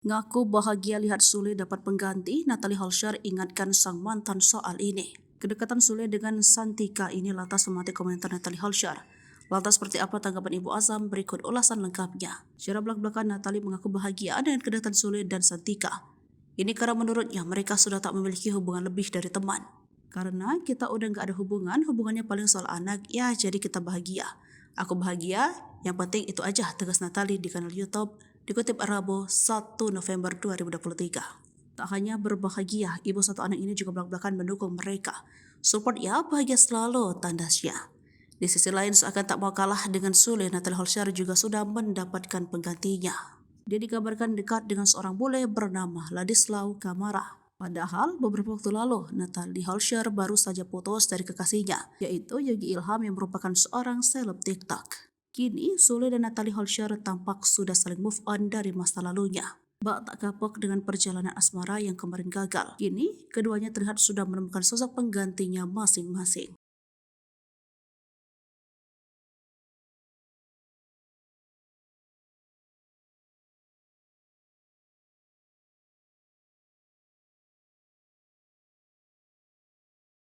Ngaku bahagia lihat Sule dapat pengganti, Natalie Holscher ingatkan sang mantan soal ini. Kedekatan Sule dengan Santika ini lantas mematik komentar Natalie Holscher. Lantas seperti apa tanggapan Ibu Azam? Berikut ulasan lengkapnya. Secara belak-belakan Natalie mengaku bahagia dengan kedekatan Sule dan Santika. Ini karena menurutnya mereka sudah tak memiliki hubungan lebih dari teman. Karena kita udah gak ada hubungannya paling soal anak, ya jadi kita bahagia. Aku bahagia, yang penting itu aja, tegas Natalie di kanal YouTube. Dikutip Rabu 1 November 2023. Tak hanya berbahagia, ibu satu anak ini juga belak-belakan mendukung mereka. Support ya, bahagia selalu, tandasnya. Di sisi lain, seakan tak mau kalah dengan Sule, Natalie Holscher juga sudah mendapatkan penggantinya. Dia dikabarkan dekat dengan seorang bule bernama Ladislau Kamara. Padahal beberapa waktu lalu, Natalie Holscher baru saja putus dari kekasihnya, yaitu Yogi Ilham yang merupakan seorang seleb TikTok. Kini, Sule dan Natalie Holscher tampak sudah saling move on dari masa lalunya. Bak tak kapok dengan perjalanan asmara yang kemarin gagal. Kini, keduanya terlihat sudah menemukan sosok penggantinya masing-masing.